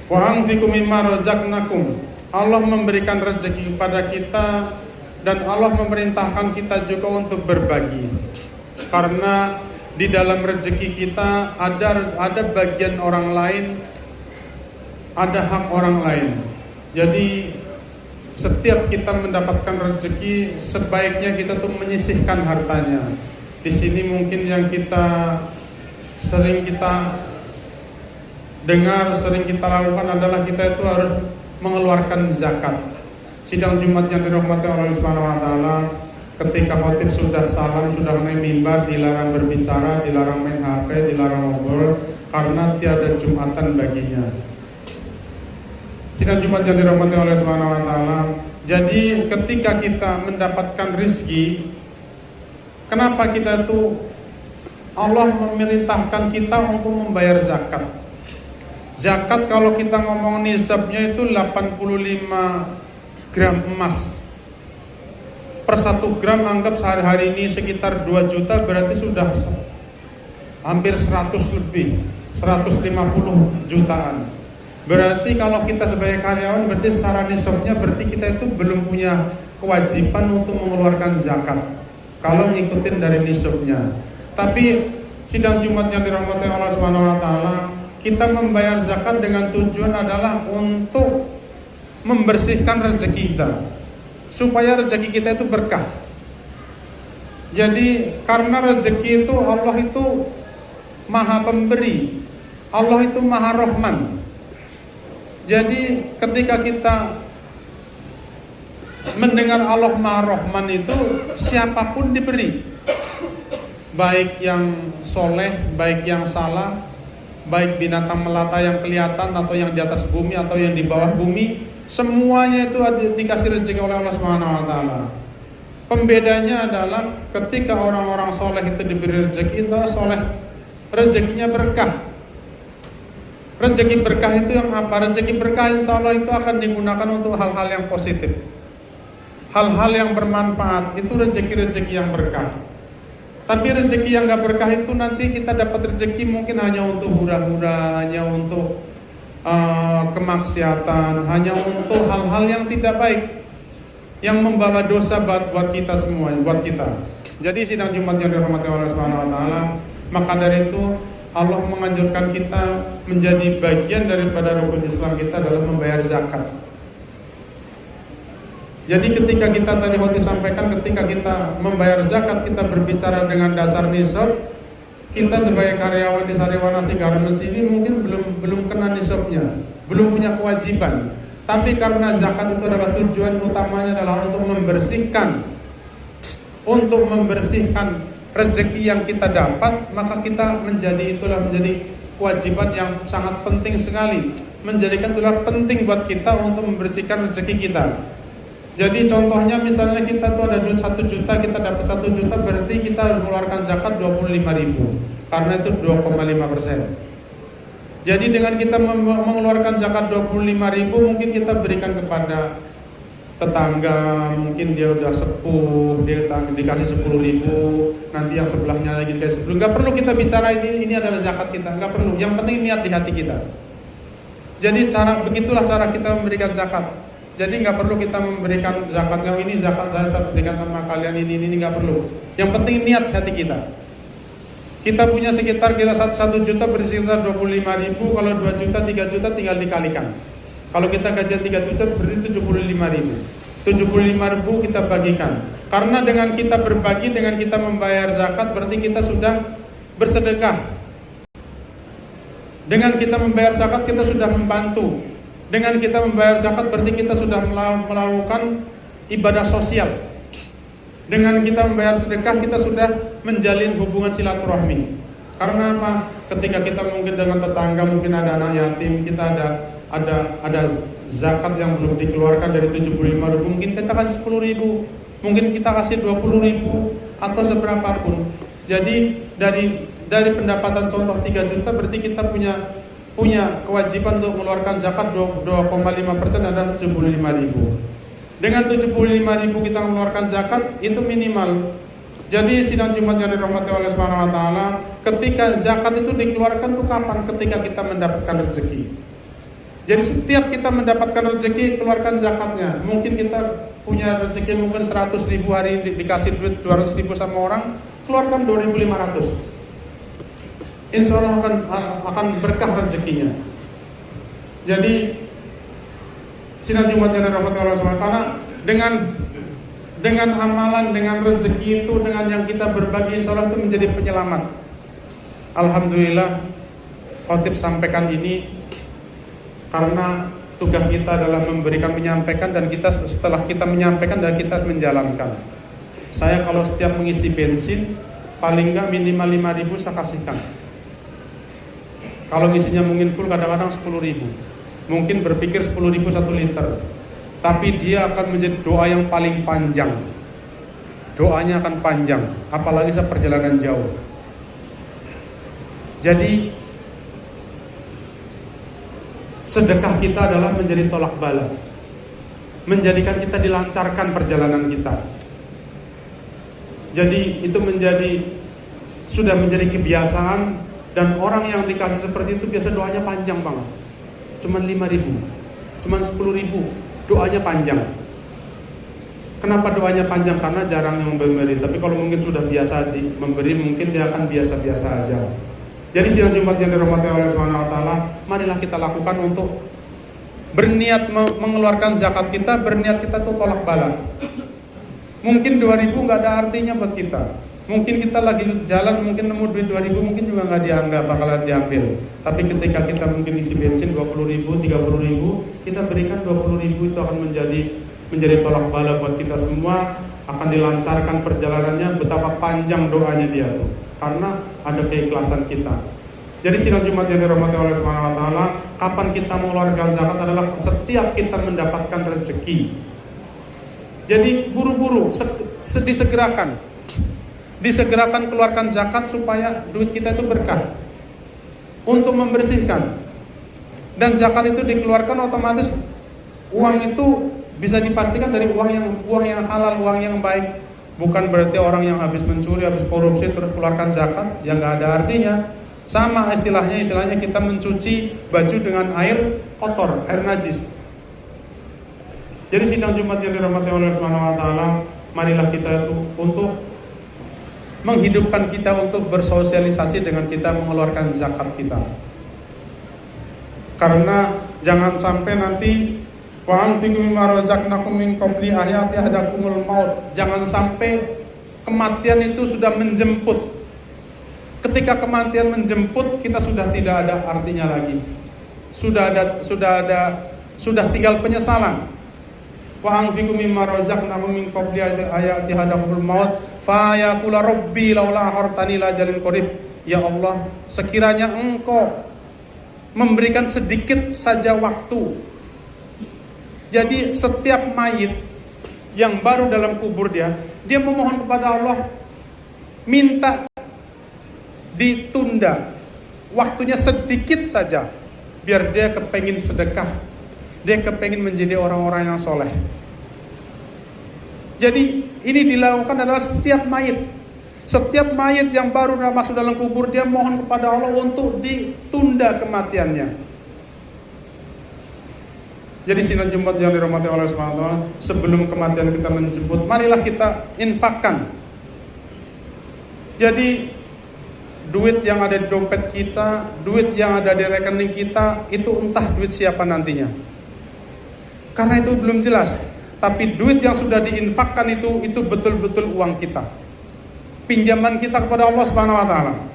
Wa anfiqu mimma razaqnakum. Allah memberikan rezeki kepada kita dan Allah memerintahkan kita juga untuk berbagi. Karena di dalam rezeki kita ada bagian orang lain, ada hak orang lain. Jadi setiap kita mendapatkan rezeki, sebaiknya kita tuh menyisihkan hartanya. Di sini mungkin yang sering kita dengar, sering kita lakukan adalah kita itu harus mengeluarkan zakat. Sidang Jumat yang dirahmati Allah Subhanahu wa taala, ketika khotib sudah salam, sudah naik mimbar, dilarang berbicara, dilarang main HP, dilarang ngobrol karena tiada Jumatan baginya. Sidang Jumat yang dirahmati Allah Subhanahu wa taala. Jadi ketika kita mendapatkan rizki, kenapa kita itu Allah memerintahkan kita untuk membayar zakat. Zakat kalau kita ngomong nisabnya itu 85 gram emas. Per 1 gram anggap sehari-hari ini sekitar 2 juta, berarti sudah hampir 100 lebih, 150 jutaan. Berarti kalau kita sebagai karyawan, berarti secara nisabnya berarti kita itu belum punya kewajiban untuk mengeluarkan zakat kalau ngikutin dari nisabnya. Tapi sidang Jumat yang dirahmati Allah Subhanahu wa taala, kita membayar zakat dengan tujuan adalah untuk membersihkan rezeki kita, supaya rezeki kita itu berkah. Jadi karena rezeki itu Allah itu Maha Pemberi, Allah itu Maha Rahman. Jadi ketika kita mendengar Allah Maha Rahman itu, siapapun diberi, baik yang soleh, baik yang salah, baik binatang melata yang kelihatan atau yang di atas bumi atau yang di bawah bumi, semuanya itu dikasih rezeki oleh Allah Subhanahu wa taala. Pembedanya adalah ketika orang-orang soleh itu diberi rezeki, itu soleh, rezekinya berkah. Rezeki berkah itu yang apa? Rezeki berkah insya Allah itu akan digunakan untuk hal-hal yang positif, hal-hal yang bermanfaat. Itu rezeki-rezeki yang berkah. Tapi rezeki yang gak berkah itu nanti kita dapat rezeki mungkin hanya untuk hura-hura, hanya untuk kemaksiatan, hanya untuk hal-hal yang tidak baik, yang membawa dosa buat kita semua, buat kita. Jadi sidang Jumat yang dirahmati Allah Subhanahu wa taala, maka dari itu Allah menganjurkan kita menjadi bagian daripada rukun Islam kita adalah membayar zakat. Jadi ketika kita tadi waktu sampaikan, ketika kita membayar zakat, kita berbicara dengan dasar nisab. Kita sebagai karyawan di Sariwanasi Garments ini mungkin belum kena nisabnya, belum punya kewajiban. Tapi karena zakat itu adalah tujuan utamanya adalah untuk membersihkan rezeki yang kita dapat, maka kita menjadi kewajiban yang sangat penting sekali. Menjadikan itulah penting buat kita untuk membersihkan rezeki kita. Jadi contohnya misalnya kita tuh ada duit 1 juta, kita dapat 1 juta, berarti kita harus mengeluarkan zakat 25.000, karena itu 2,5%. Jadi dengan kita mengeluarkan zakat 25.000, mungkin kita berikan kepada tetangga, mungkin dia udah sepuh, dia dikasih 10.000, nanti yang sebelahnya lagi dikasih 10. Nggak perlu kita bicara ini adalah zakat kita, nggak perlu. Yang penting niat di hati kita. Jadi begitulah cara kita memberikan zakat. Jadi nggak perlu kita memberikan zakat yang ini, zakat saya berikan sama kalian ini nggak perlu. Yang penting niat hati kita. Kita punya sekitar 1 juta berarti sekitar 25.000, kalau 2 juta, 3 juta tinggal dikalikan. Kalau kita gajian 3 juta berarti 75.000. 75.000 kita bagikan. Karena dengan kita berbagi, dengan kita membayar zakat, berarti kita sudah bersedekah. Dengan kita membayar zakat, kita sudah membantu. Dengan kita membayar zakat, berarti kita sudah melakukan ibadah sosial. Dengan kita membayar sedekah, kita sudah menjalin hubungan silaturahmi. Karena apa? Ketika kita mungkin dengan tetangga, mungkin ada anak yatim, kita ada zakat yang belum dikeluarkan dari 75.000, mungkin kita kasih 10.000, mungkin kita kasih 20.000 atau seberapapun. Jadi dari pendapatan contoh 3 juta, berarti kita punya kewajiban untuk mengeluarkan zakat 2,5% adalah 75.000. Dengan 75.000 kita mengeluarkan zakat, itu minimal. Jadi sidang Jumat yang dirahmati oleh Subhanahu wa taala, ketika zakat itu dikeluarkan tuh kapan? Ketika kita mendapatkan rezeki. Jadi setiap kita mendapatkan rezeki, keluarkan zakatnya. Mungkin kita punya rezeki mungkin 100 ribu hari ini, dikasih duit 200 ribu sama orang, keluarkan 2.500. Insya Allah akan berkah rezekinya. Jadi sidang Jumat yang dirahmati Allah SWT, karena dengan amalan, dengan rezeki itu, dengan yang kita berbagi, insya Allah itu menjadi penyelamat. Alhamdulillah, khotib sampaikan ini karena tugas kita adalah menyampaikan, dan kita setelah kita menyampaikan dan kita menjalankan. Saya kalau setiap mengisi bensin, paling enggak minimal 5.000 saya kasihkan. Kalau ngisinya mungkin full, kadang-kadang 10.000. Mungkin berpikir 10.000 1 liter, tapi dia akan menjadi doa yang paling panjang. Doanya akan panjang, apalagi saat perjalanan jauh. Jadi sedekah kita adalah menjadi tolak bala, menjadikan kita dilancarkan perjalanan kita. Jadi itu sudah menjadi kebiasaan, dan orang yang dikasih seperti itu biasa doanya panjang banget. Cuman 5.000, cuman 10.000, doanya panjang. Kenapa doanya panjang? Karena jarang yang memberi. Tapi kalau mungkin sudah biasa memberi, mungkin dia akan biasa-biasa aja. Jadi sidang Jumat yang dirahmati Allah Subhanahu wa taala, marilah kita lakukan untuk berniat mengeluarkan zakat kita, berniat kita tuh tolak bala. Mungkin 2.000 nggak ada artinya buat kita. Mungkin kita lagi jalan, mungkin nemu duit 2.000, mungkin juga nggak dianggap, bakalan diambil. Tapi ketika kita mungkin isi bensin 20.000, 30.000, kita berikan 20.000, itu akan menjadi tolak bala buat kita semua. Akan dilancarkan perjalanannya, betapa panjang doanya dia tuh, karena ada keikhlasan kita. Jadi sidang Jumat yang dirahmati Allah Subhanahu wa taala, kapan kita mengeluarkan zakat adalah setiap kita mendapatkan rezeki. Jadi buru-buru, disegerakan keluarkan zakat supaya duit kita itu berkah, untuk membersihkan. Dan zakat itu dikeluarkan otomatis uang itu bisa dipastikan dari uang yang halal, uang yang baik. Bukan berarti orang yang habis mencuri, habis korupsi terus keluarkan zakat, ya nggak ada artinya. Sama istilahnya kita mencuci baju dengan air kotor, air najis. Jadi sidang Jumat yang dirahmati Allah Subhanahu wa taala, marilah kita itu untuk menghidupkan kita untuk bersosialisasi dengan kita mengeluarkan zakat kita. Karena jangan sampai nanti wa anfiqu mimma razaqnakum min qabli ayati ahadakumul maut. Jangan sampai kematian itu sudah menjemput. Ketika kematian menjemput, kita sudah tidak ada artinya lagi. Sudah tinggal penyesalan. Wa anfiqu mimma razaqnakum min qabli ayati ahadakumul maut fa yaqula rabbi laula hartani la jalil qarib. Ya Allah, sekiranya Engkau memberikan sedikit saja waktu. Jadi setiap mayit yang baru dalam kubur dia memohon kepada Allah, minta ditunda waktunya sedikit saja, biar dia kepengin sedekah, dia kepengin menjadi orang-orang yang soleh. Jadi ini dilakukan adalah setiap mayit yang baru masuk dalam kubur, dia mohon kepada Allah untuk ditunda kematiannya. Jadi sidang Jumat yang dirahmati Allah Subhanahu wa taala, sebelum kematian kita menjemput, marilah kita infakkan. Jadi duit yang ada di dompet kita, duit yang ada di rekening kita, itu entah duit siapa nantinya, karena itu belum jelas. Tapi duit yang sudah diinfakkan itu betul-betul uang kita, pinjaman kita kepada Allah Subhanahu wa taala.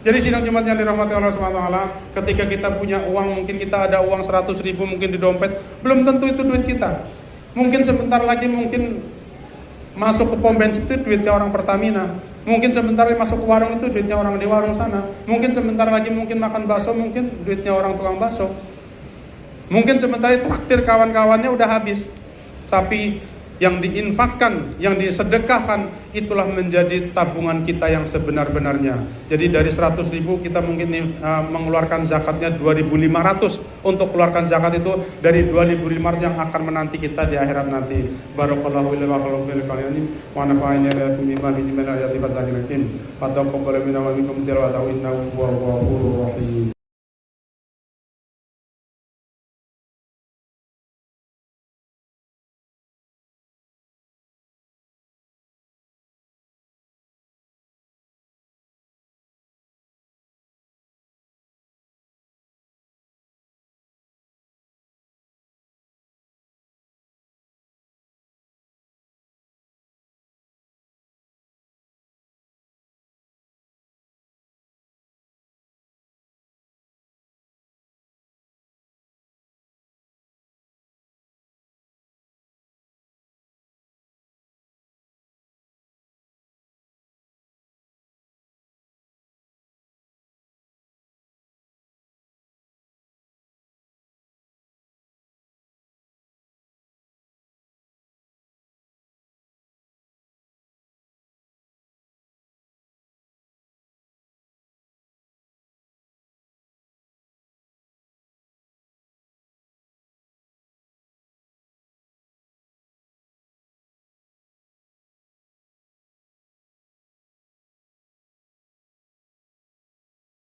Jadi sidang Jumat yang dirahmati Allah Subhanahu wa taala, ketika kita punya uang, mungkin kita ada uang 100.000 mungkin di dompet, belum tentu itu duit kita. Mungkin sebentar lagi masuk ke pom bensin itu duitnya orang Pertamina. Mungkin sebentar lagi masuk ke warung itu duitnya orang di warung sana. Mungkin sebentar lagi makan bakso, mungkin duitnya orang tukang bakso. Mungkin sebentar lagi traktir kawan-kawannya udah habis. Tapi yang diinfakkan, yang disedekahkan, itulah menjadi tabungan kita yang sebenar-benarnya. Jadi dari 100.000 kita mungkin mengeluarkan zakatnya 2.500. Untuk keluarkan zakat itu dari 2.500 yang akan menanti kita di akhirat nanti. Barakallahu li wa lakum fil qalbi wa nafa'ani bima fihi min ayati fasalikin. Wa taqabbal minna wa minkum tilawatahu innahu huwal ghafurur rahim.